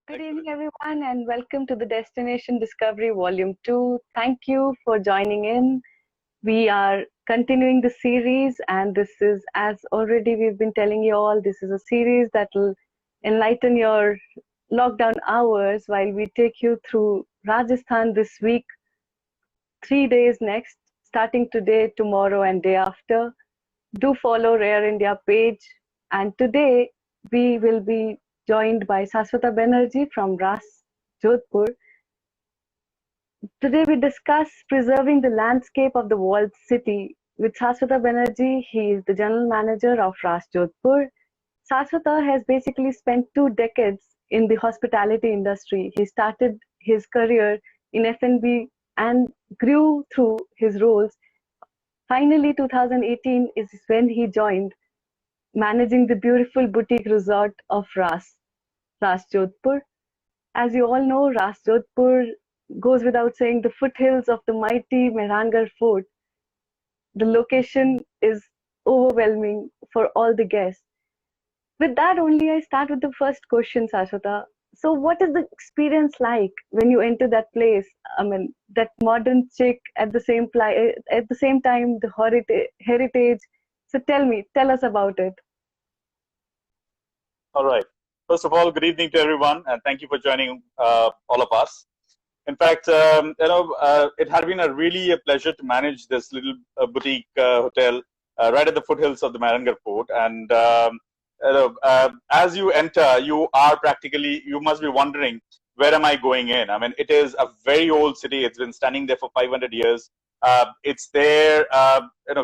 Good evening, everyone, and welcome to the Destination Discovery Volume 2. Thank you for joining in. We are continuing the series, and this is, as already we've been telling you all, this is a series that will enlighten your lockdown hours while we take you through Rajasthan this week, 3 days next, starting today, tomorrow, and day after. Do follow Rare India page, and today we will be joined by Saswata Banerjee from Raas, Jodhpur. Today we discuss preserving the landscape of the walled city. With Saswata Banerjee, he is the general manager of Raas, Jodhpur. Saswata has basically spent 2 decades in the hospitality industry. He started his career in F&B and grew through his roles. Finally, 2018 is when he joined managing the beautiful boutique resort of Raas Jodhpur. As you all know, Raas Jodhpur goes without saying the foothills of the mighty Mehrangarh Fort. The location is overwhelming for all the guests. With that only, I start with the first question, Saswata. So what is the experience like when you enter that place? I mean, that modern chic at the same time, the heritage. So tell us about it. All right. First of all, good evening to everyone, and thank you for joining all of us. In fact, it had been really a pleasure to manage this little boutique hotel right at the foothills of the Mehrangarh Fort. And as you enter, you must be wondering, where am I going in? I mean, it is a very old city. It's been standing there for 500 years. It's there,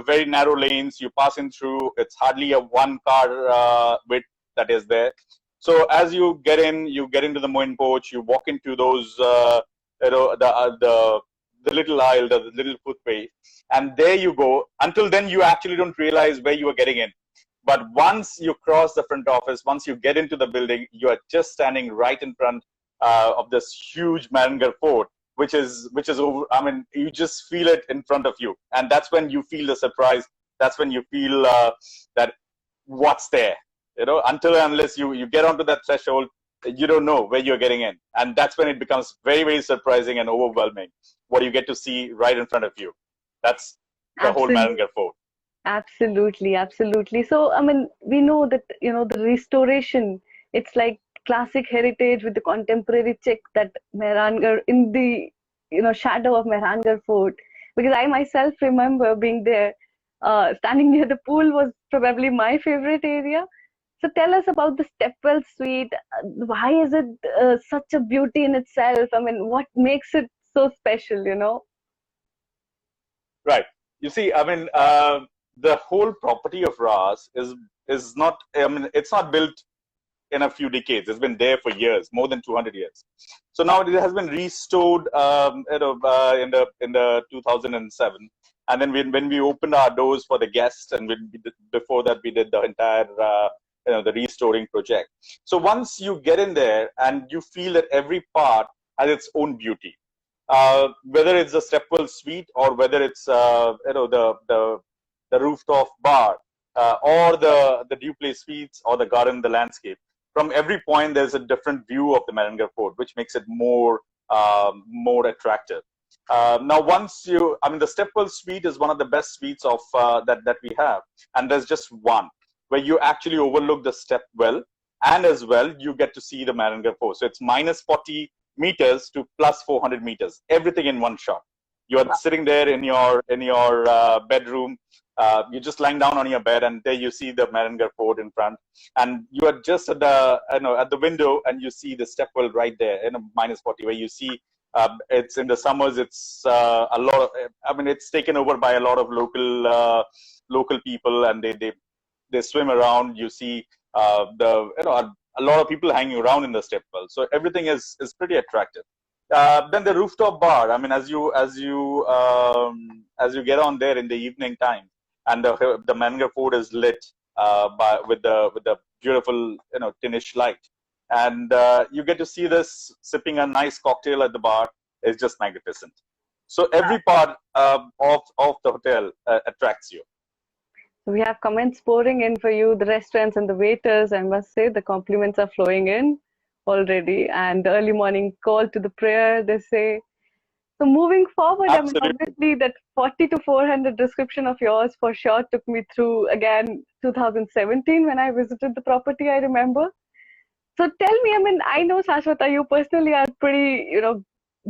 very narrow lanes. You pass in through. It's hardly a one-car width that is there. So as you get into the main porch. You walk into those, the little aisle, the little footway, and there you go. Until then, you actually don't realize where you are getting in. But once you cross the front office, once you get into the building, you are just standing right in front of this huge Mehrangarh Fort, which is over. I mean, you just feel it in front of you, and that's when you feel the surprise. That's when you feel that what's there. Until and unless you get onto that threshold, you don't know where you're getting in. And that's when it becomes very, very surprising and overwhelming what you get to see right in front of you. That's the whole Mehrangarh Fort. Absolutely, absolutely. So, I mean, we know that, the restoration, it's like classic heritage with the contemporary check that Mehrangarh, in the, shadow of Mehrangarh Fort. Because I myself remember being there, standing near the pool was probably my favorite area. So tell us about the Stepwell suite. Why is it such a beauty in itself? I mean, what makes it so special? Right. You see, I mean, the whole property of Raas is not. I mean, it's not built in a few decades. It's been there for years, more than 200 years. So now it has been restored, in the 2007. And then when we opened our doors for the guests, and before that we did the entire the restoring project. So once you get in there and you feel that every part has its own beauty, whether it's the Stepwell suite or whether it's the rooftop bar or the Duplex suites or the garden, the landscape. From every point, there's a different view of the Mehrangarh Fort, which makes it more attractive. Now, the Stepwell suite is one of the best suites of that we have, and there's just one where you actually overlook the Stepwell, and as well you get to see the Mehrangarh Fort. So it's minus 40 meters to plus 400 meters, everything in one shot. You are sitting there in your bedroom. You're just lying down on your bed, and there you see the Mehrangarh Fort in front, and you are just at the window, and you see the Stepwell right there in a minus 40, where you see. It's in the summers. It's a lot of. I mean, it's taken over by a lot of local people, and they swim around. You see a lot of people hanging around in the Stepwell. So everything is pretty attractive. Then the rooftop bar. I mean, as you get on there in the evening time, and the Mehrangarh Fort is lit with the beautiful tinnish light, and you get to see this sipping a nice cocktail at the bar. Is just magnificent. So every part of the hotel attracts you. We have comments pouring in for you, the restaurants and the waiters. I must say the compliments are flowing in. already, and the early morning call to the prayer, they say. So moving forward, I mean, Absolutely. obviously that 40 to 400 description of yours for sure took me through again 2017 when I visited the property, I remember. So tell me, I mean, I know Saswata, you personally are pretty,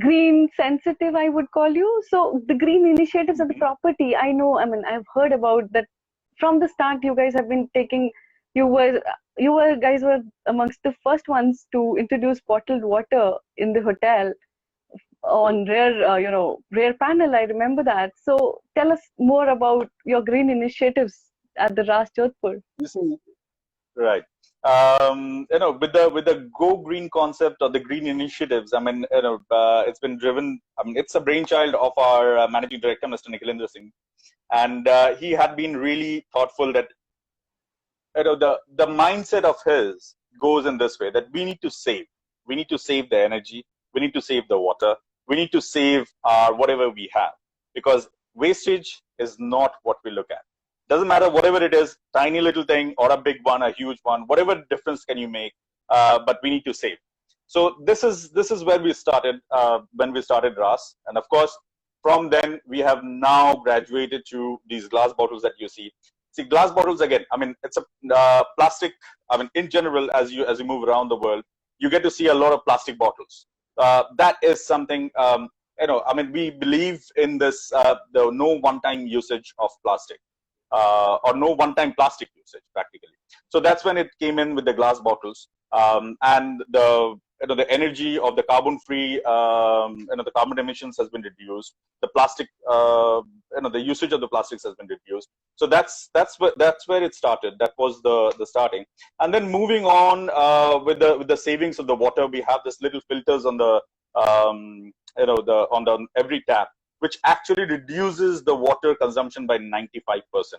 green sensitive, I would call you. So the green initiatives of the Mhm. property, I know, I mean, I've heard about that from the start. You guys have been taking, you were, guys were amongst the first ones to introduce bottled water in the hotel on rare, rare panel. I remember that. So tell us more about your green initiatives at the Raas Jodhpur. You see, right. With the Go Green concept or the green initiatives, I mean, it's been driven. I mean, it's a brainchild of our managing director, Mr. Nikhilendra Singh, and he had been really thoughtful that the mindset of his goes in this way that we need to save the energy, we need to save the water, we need to save whatever we have, because wastage is not what we look at. Doesn't matter whatever it is, tiny little thing or a big one, a huge one, whatever difference can you make, but we need to save. So this is where we started when we started Ras, and of course from then we have now graduated to these glass bottles that you see. See, glass bottles again. I mean, it's a plastic. I mean, in general, as you move around the world, you get to see a lot of plastic bottles. That is something. I mean, we believe in this the no one-time usage of plastic, or no one-time plastic usage practically. So that's when it came in with the glass bottles, and the energy of the carbon-free, the carbon emissions has been reduced. The plastic, the usage of the plastics has been reduced. So that's where it started. That was the starting, and then moving on with the savings of the water, we have this little filters on the on the every tap, which actually reduces the water consumption by 95%,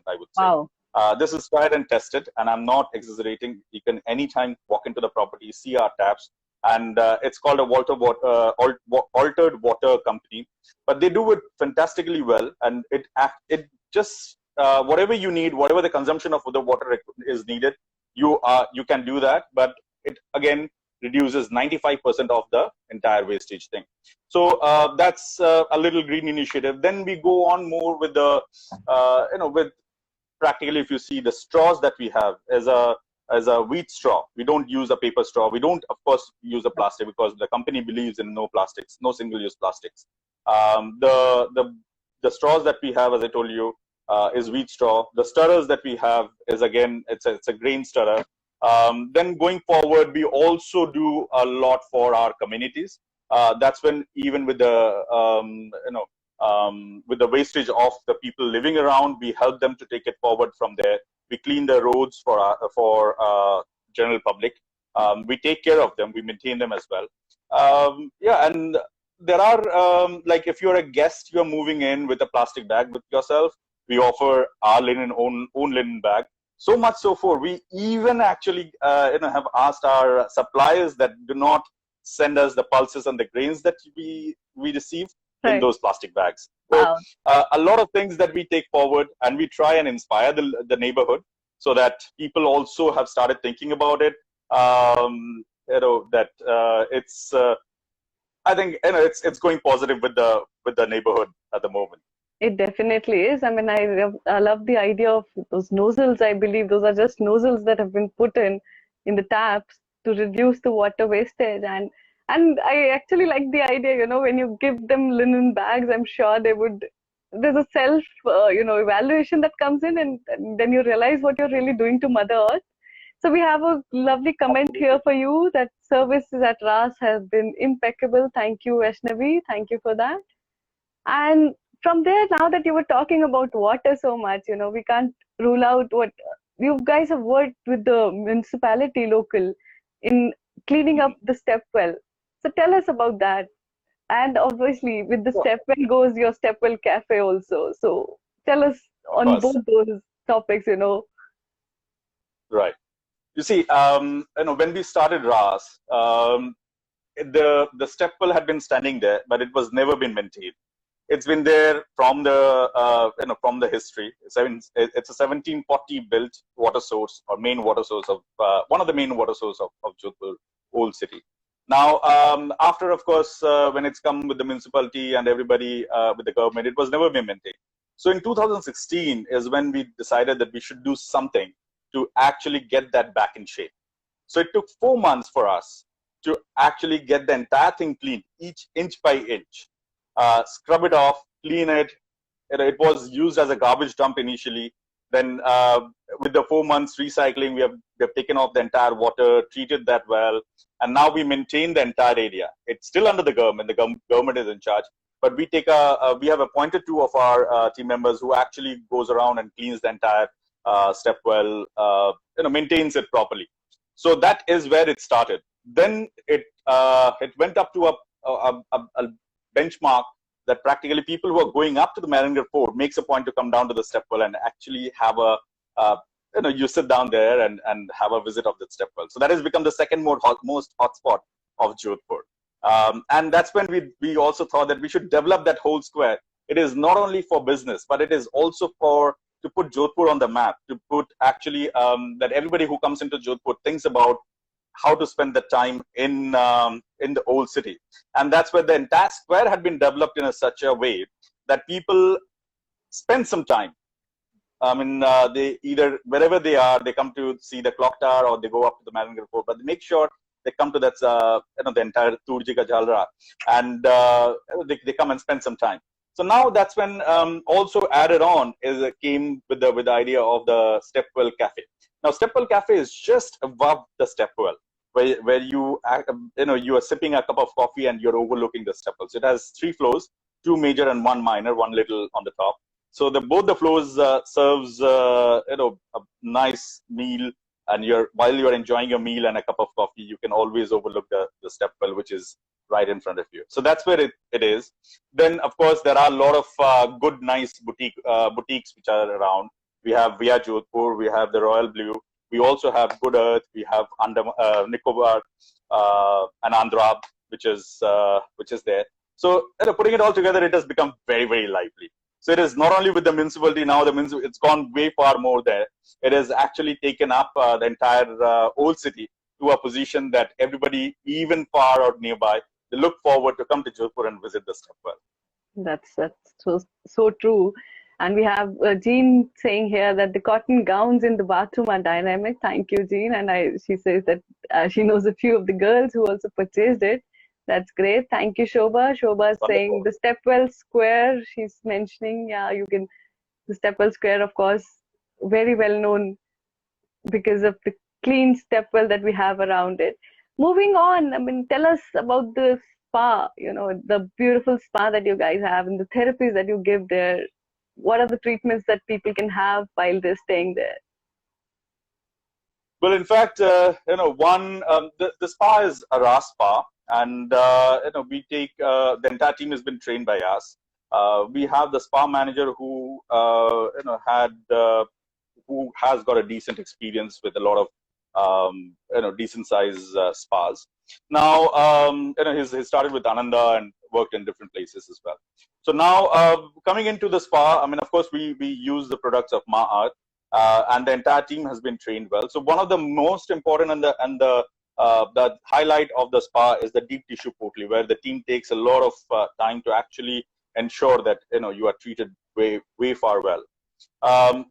I would say. Wow. This is tried and tested, and I'm not exaggerating. You can anytime walk into the property, see our taps, and it's called a altered water company. But they do it fantastically well, and it just whatever you need, whatever the consumption of the water is needed, you can do that. But it again reduces 95% of the entire wastage thing. So that's a little green initiative. Then we go on more with the with practically, if you see the straws that we have as a wheat straw, we don't use a paper straw. We don't, of course, use a plastic because the company believes in no plastics, no single-use plastics. The straws that we have, as I told you, is wheat straw. The stirrers that we have is again, it's a grain stirrer. Then going forward, we also do a lot for our communities. That's when even with the wastage of the people living around, we help them to take it forward from there. We clean the roads for general public. We take care of them. We maintain them as well. Yeah, and there are like if you're a guest, you're moving in with a plastic bag with yourself. We offer our own linen bag. So much so for we even actually have asked our suppliers that do not send us the pulses and the grains that we receive in Right. those plastic bags. So Wow. a lot of things that we take forward, and we try and inspire the neighborhood so that people also have started thinking about it. That it's I think it's going positive with the neighborhood at the moment. It definitely is. I mean, I love the idea of those nozzles. I believe those are just nozzles that have been put in the taps to reduce the water wastage. And I actually like the idea, when you give them linen bags, I'm sure they would. There's a self, evaluation that comes in, and then you realize what you're really doing to Mother Earth. So we have a lovely comment here for you that services at Ras have been impeccable. Thank you, Vaishnavi. Thank you for that. And from there, now that you were talking about water so much, we can't rule out what you guys have worked with the municipality local in cleaning up the Stepwell. So tell us about that. And obviously, with the Sure. Stepwell goes your Stepwell Cafe also. So tell us Of on course. both those topics. Right. You see, when we started Ras, the stepwell had been standing there, but it was never been maintained. It's been there from the history. It's a 1740 built water source or main water source of one of the main water sources of Jodhpur. old city. Now, after, of course, when it's come with the municipality and everybody with the government, it was never been maintained. So in 2016 is when we decided that we should do something to actually get that back in shape. So it took 4 months for us to actually get the entire thing clean, each inch by inch, scrub it off, clean it. It was used as a garbage dump initially. Then with the 4 months recycling, we have taken off the entire water, treated that well, and now we maintain the entire area. It's still under the government. The government is in charge, but we we have appointed 2 of our team members who actually goes around and cleans the entire Stepwell, maintains it properly. So that is where it started. Then it went up to a benchmark that practically people who are going up to the Maringar Fort makes a point to come down to the Stepwell and actually have you sit down there and have a visit of the Stepwell. So that has become the second most hotspot of Jodhpur. And that's when we also thought that we should develop that whole square. It is not only for business, but it is also to put Jodhpur on the map, to put actually that everybody who comes into Jodhpur thinks about how to spend the time in the old city. And that's where the entire square had been developed in such a way that people spend some time. I mean, they either, wherever they are, they come to see the clock tower or they go up to the Maringar Fort, but they make sure they come to that, the entire Turji ka Jalra, and they come and spend some time. So now that's when also added on came with the idea of the Stepwell Cafe. Now Stepwell Cafe is just above the Stepwell, where you are sipping a cup of coffee and you're overlooking the Stepwell. So it has 3 floors, 2 major and 1 minor, 1 little on the top. So both the floors serves a nice meal, and while you're enjoying your meal and a cup of coffee, you can always overlook the Stepwell, which is right in front of you. So that's where it is. Then, of course, there are a lot of good, nice boutiques which are around. We have Via Jodhpur, we have the Royal Blue, we also have Good Earth, we have Nicobar and Andhra, which is there. So putting it all together, it has become very, very lively. So it is not only with the municipality now, it's gone way far more there. It has actually taken up the entire old city to a position that everybody, even far or nearby, they look forward to come to Jodhpur and visit the Stepwell. That's so true. And we have Jean saying here that the cotton gowns in the bathroom are dynamic. Thank you, Jean. And she says that she knows a few of the girls who also purchased it. That's great. Thank you, Shobha. Shobha is saying the Stepwell Square. She's mentioning, the Stepwell Square, of course, very well known because of the clean Stepwell that we have around it. Moving on, I mean, tell us about the spa, the beautiful spa that you guys have and the therapies that you give there. What are the treatments that people can have while they're staying there? Well, in fact, the spa is a Raas spa, and we take the entire team has been trained by us. We have the spa manager who who has got a decent experience with a lot of decent size spas. Now he started with Ananda and worked in different places as well. So now coming into the spa, I mean, of course we use the products of Ma Earth. And the entire team has been trained well. So one of the most important and the highlight of the spa is the deep tissue potli, where the team takes a lot of time to actually ensure that you are treated way far well.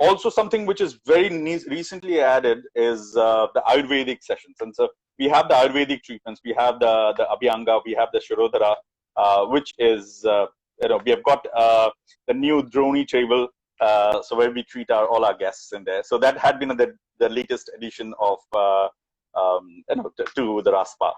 Also, something which is very recently added is the Ayurvedic sessions, and so we have the Ayurvedic treatments. We have the Abhyanga, we have the Shirodhara, which is we have got the new Droni table. So where we treat all our guests in there. So that had been the latest addition of to the Raas spa.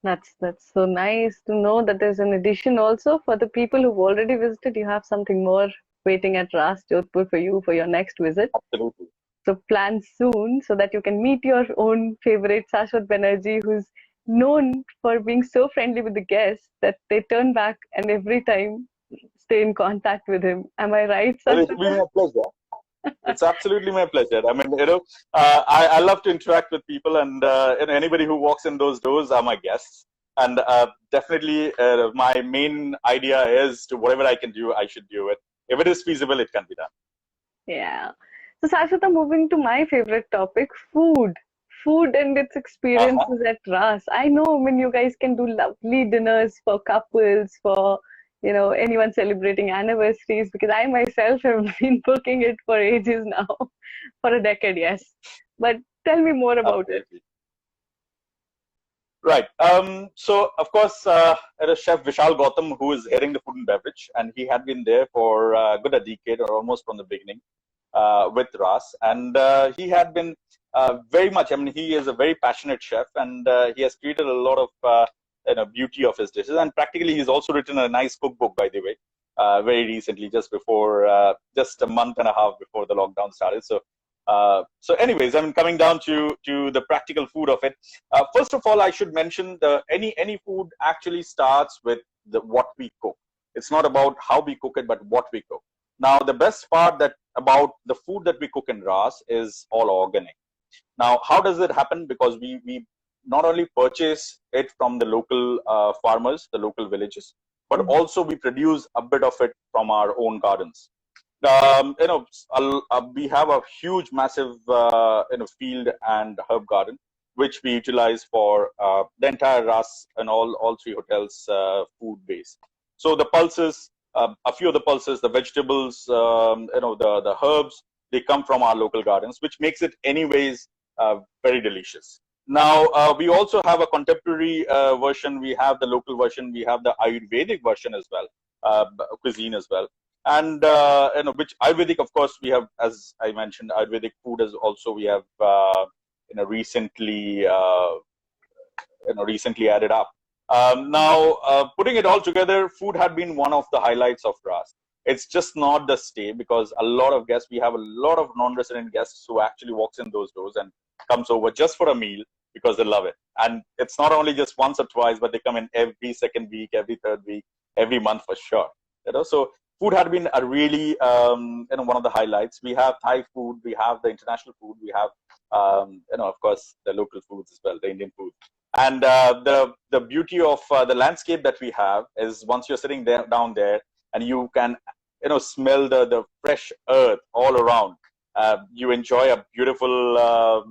That's so nice to know that there's an addition also for the people who've already visited. You have something more waiting at Raas Jodhpur for you for your next visit. Absolutely. So plan soon so that you can meet your own favorite Saswata Banerjee, who's known for being so friendly with the guests that they turn back and every time stay in contact with him. Am I right, Saswata? It's been my pleasure. It's absolutely my pleasure. I mean, I love to interact with people, and anybody who walks in those doors are my guests. And definitely, my main idea is to whatever I can do, I should do it. If it is feasible, it can be done. Yeah. So, Saswata, moving to my favorite topic, food. food and its experiences at Raas. I know, I mean, you guys can do lovely dinners for couples, for anyone celebrating anniversaries, because I myself have been booking it for ages now, for a decade, yes. But tell me more about it. Right. So, of course, there is Chef Vishal Gautam, who is heading the food and beverage, and he had been there for good a decade or almost from the beginning with Raas. And he had been very much, I mean, he is a very passionate chef, and he has created a lot of beauty of his dishes. And practically, he's also written a nice cookbook, by the way, very recently, just before, just a month and a half before the lockdown started. So anyways, I mean, coming down to the practical food of it. First of all, I should mention any food actually starts with what we cook. It's not about how we cook it, but what we cook. Now, the best part about the food that we cook in Raas is all organic. Now, how does it happen? Because we not only purchase it from the local farmers, the local villages, but also we produce a bit of it from our own gardens. We have a huge, massive, field and herb garden, which we utilize for the entire Raas and all three hotels' food base. So the pulses, a few of the pulses, the vegetables, the herbs, they come from our local gardens, which makes it anyways very delicious. Now, we also have a contemporary version. We have the local version. We have the Ayurvedic version as well, cuisine as well. And which Ayurvedic, of course, we have, as I mentioned, Ayurvedic food as also we have recently added up. Now, putting it all together, food had been one of the highlights of Raas. It's just not the stay, because a lot of guests, we have a lot of non-resident guests who actually walks in those doors and comes over just for a meal because they love it. And it's not only just once or twice, but they come in every second week, every third week, every month for sure. So food had been a really one of the highlights. We have Thai food, we have the international food, we have of course the local foods as well, the Indian food. And the beauty of the landscape that we have is once you're sitting down there and you can smell the fresh earth all around. You enjoy a beautiful a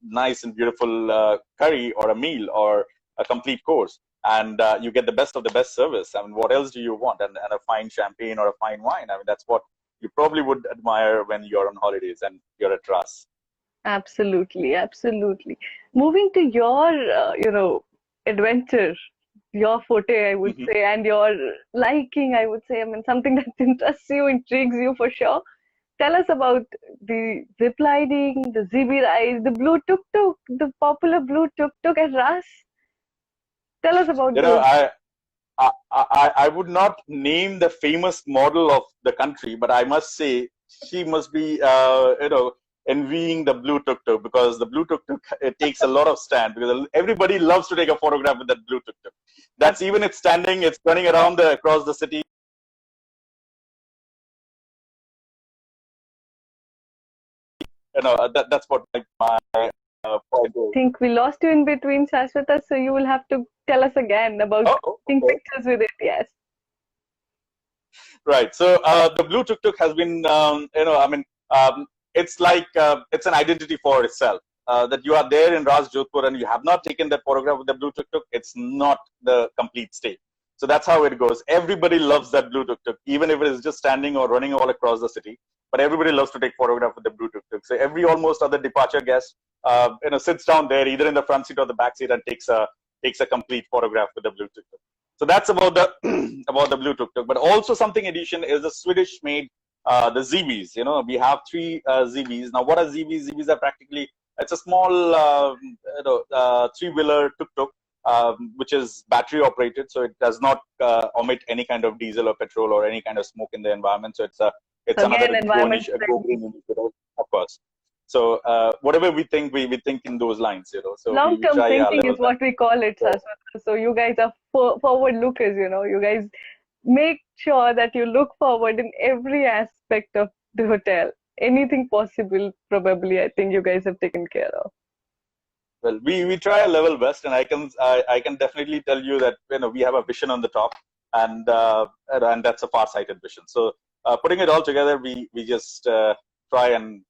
nice and beautiful curry or a meal or a complete course. And you get the best of the best service. I mean, what else do you want? And a fine champagne or a fine wine. I mean, that's what you probably would admire when you're on holidays and you're at Raas. Absolutely, absolutely. Moving to your, adventure, your forte, I would say, and your liking, I would say. I mean, something that interests you, intrigues you for sure. Tell us about the zip lining, the ZB ride, the blue tuk-tuk, the popular blue tuk-tuk at Raas. Tell us about those. I would not name the famous model of the country, but I must say she must be, envying the blue tuk-tuk, because the blue tuk-tuk, it takes a lot of stand, because everybody loves to take a photograph with that blue tuk-tuk. That's even it's standing, it's running around across the city. That's what my point is. I think we lost you in between, Saswata, so you will have to tell us again about taking pictures with it. Yes. Right. So the blue tuk-tuk has been, it's like it's an identity for itself. That you are there in Raas, Jodhpur, and you have not taken that photograph with the blue tuk-tuk, it's not the complete stay. So that's how it goes. Everybody loves that blue tuk-tuk, even if it is just standing or running all across the city. But everybody loves to take photograph with the blue tuk-tuk. So every almost other departure guest, sits down there either in the front seat or the back seat and takes a complete photograph with the blue tuk-tuk. So that's about the about the blue tuk-tuk. But also something addition is the Swedish-made the ZBs. We have 3 ZBs. Now, what are ZBs? ZBs are practically, it's a small 3-wheeler tuk-tuk, which is battery operated, so it does not emit any kind of diesel or petrol or any kind of smoke in the environment. So it's another go-green initiative, of course. So whatever we think, we think in those lines, So long-term thinking is what we call it, Saswata. So you guys are forward lookers, You guys make sure that you look forward in every aspect of the hotel. Anything possible, probably, I think you guys have taken care of. Well, we try our level best, and I can definitely tell you that we have a vision on the top, and that's a far-sighted vision. So putting it all together, we just try and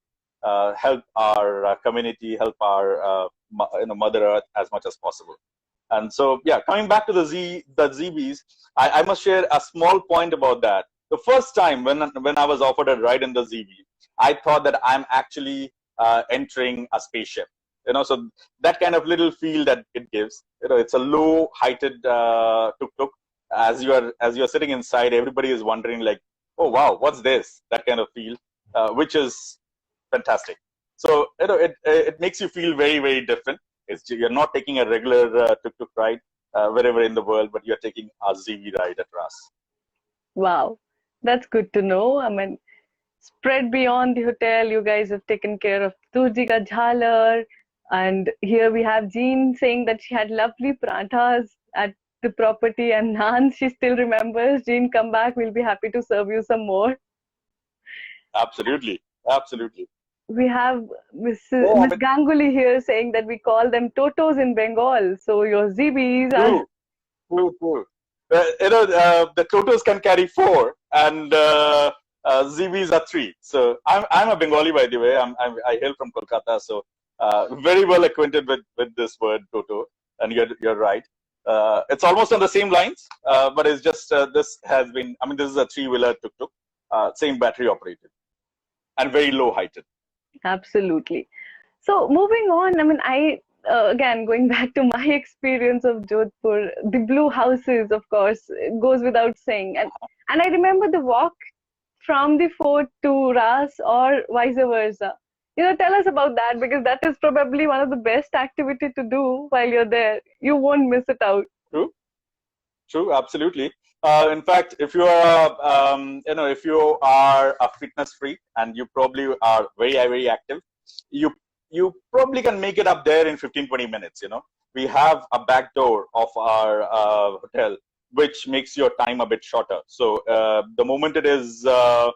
help our community, help our Mother Earth as much as possible. And so, yeah, coming back to the ZBs, I must share a small point about that. The first time when I was offered a ride in the ZB, I thought that I'm actually entering a spaceship. So that kind of little feel that it gives. It's a low-heighted tuk-tuk. As you're sitting inside, everybody is wondering like, oh wow, what's this? That kind of feel, which is fantastic. So it makes you feel very, very different. You're not taking a regular tuk-tuk ride wherever in the world, but you're taking a ZV ride at Raas. Wow, that's good to know. I mean, spread beyond the hotel, you guys have taken care of Turji ka jhalar, and here we have Jean saying that she had lovely pranthas at the property and naan. She still remembers. Jean, come back. We'll be happy to serve you some more. Absolutely, absolutely. We have Miss Ganguly here saying that we call them Totos in Bengal. So your ZBs are... True. The Totos can carry 4 and ZBs are 3. So I'm a Bengali, by the way. I hail from Kolkata, so very well acquainted with this word Toto. And you're right. It's almost on the same lines, but it's just this has been. I mean, this is a 3-wheeler tuk-tuk, same battery operated, and very low heighted. Absolutely. So moving on, I mean, again, going back to my experience of Jodhpur, the blue houses, of course, goes without saying. And I remember the walk from the fort to Raas or vice versa. Tell us about that, because that is probably one of the best activity to do while you're there. You won't miss it out. True, absolutely. In fact, if you are, if you are a fitness freak and you probably are very, very active, you probably can make it up there in 15-20 minutes. We have a back door of our hotel, which makes your time a bit shorter. So the moment it is, the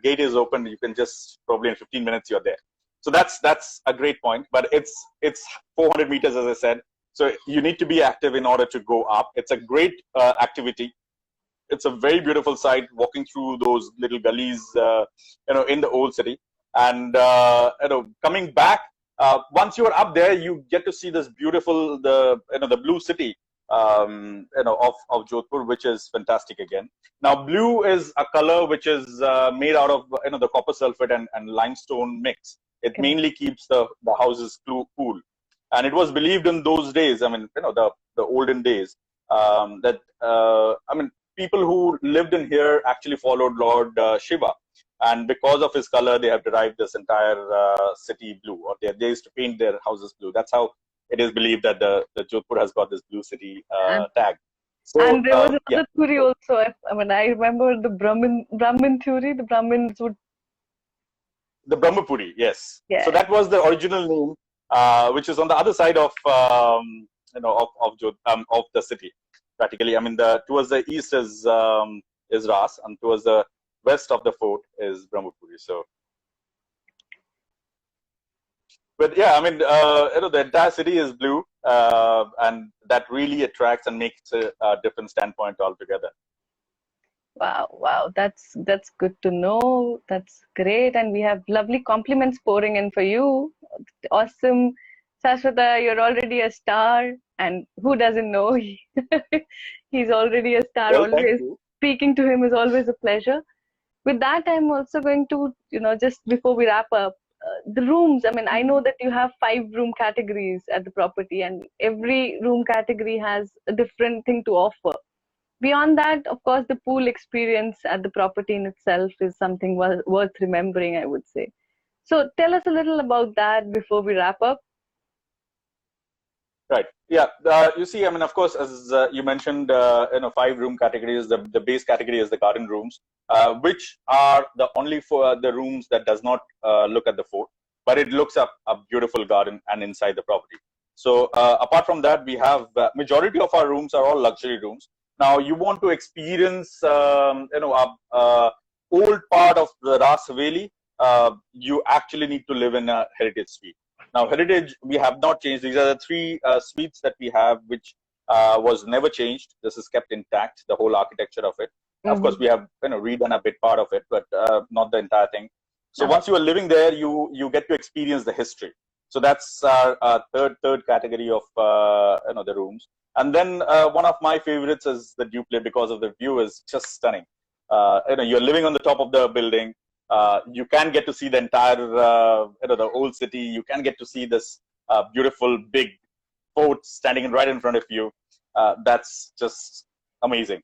gate is open, you can just probably in 15 minutes you're there. So that's a great point. But it's 400 meters, as I said. So you need to be active in order to go up. It's a great activity. It's a very beautiful sight, walking through those little gullies, in the old city. And coming back, once you're up there, you get to see this beautiful, the blue city, of Jodhpur, which is fantastic again. Now, blue is a color which is made out of the copper sulfate and limestone mix. It mainly keeps the houses cool. And it was believed in those days, I mean, the olden days, that, people who lived in here actually followed Lord Shiva. And because of his color, they have derived this entire city blue, or they used to paint their houses blue. That's how it is believed that the Jodhpur has got this blue city tag. So, and there was another theory also. I remember the Brahmin theory. The Brahmins would... The Brahmapuri, yes. Yeah. So that was the original name, which is on the other side of of the city, practically. I mean, towards the east is Raas, and towards the west of the fort is Brahmapuri. So, but yeah, I mean, the entire city is blue, and that really attracts and makes a different standpoint altogether. Wow, that's good to know. That's great, and we have lovely compliments pouring in for you. Awesome, Saswata, you're already a star, and who doesn't know? He's already a star. Well, always speaking to him is always a pleasure. With that, I'm also going to, just before we wrap up, the rooms. I mean, I know that you have 5 room categories at the property, and every room category has a different thing to offer. Beyond that, of course, the pool experience at the property in itself is something worth remembering, I would say. So tell us a little about that before we wrap up. Right. Yeah. You see, I mean, of course, as you mentioned, 5 room categories. The base category is the garden rooms, which are the only for the rooms that does not look at the fort, but it looks up a beautiful garden and inside the property. So apart from that, we have majority of our rooms are all luxury rooms. Now, you want to experience, old part of the Raas Haveli, you actually need to live in a heritage suite. Now, heritage, we have not changed. These are the 3 suites that we have, which was never changed. This is kept intact, the whole architecture of it. Of course, we have redone a bit part of it, but not the entire thing. So once you are living there, you get to experience the history. So that's our third category of the rooms. And then one of my favorites is the Duplex because of the view is just stunning. You're living on the top of the building. You can get to see the entire the old city. You can get to see this beautiful big fort standing right in front of you. That's just amazing.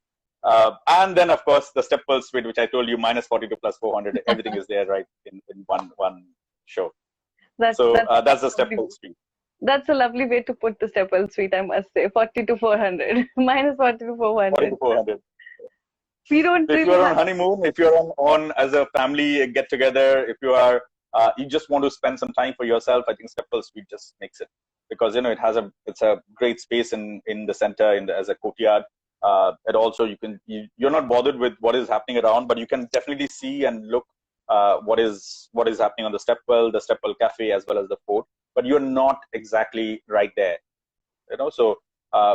And then, of course, the Stepwell suite, which I told you, minus 42 plus 400, everything is there right in one show. That's the Stepwell suite. That's a lovely way to put the Stepwell suite, I must say. 40 to 400, minus 40 to 400. 40 to 400. We don't. If you're on honeymoon, if you're on as a family get together, if you are you just want to spend some time for yourself, I think Stepwell suite just makes it, because it's a great space in the center as a courtyard. And also you're not bothered with what is happening around, but you can definitely see and look what is happening on the Stepwell Cafe as well as the fort, but you're not exactly right there. So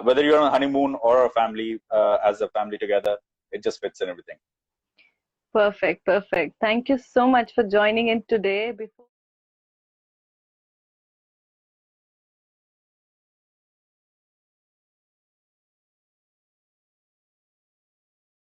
whether you're on a honeymoon or a family as a family together, it just fits in everything. Perfect. Thank you so much for joining in today.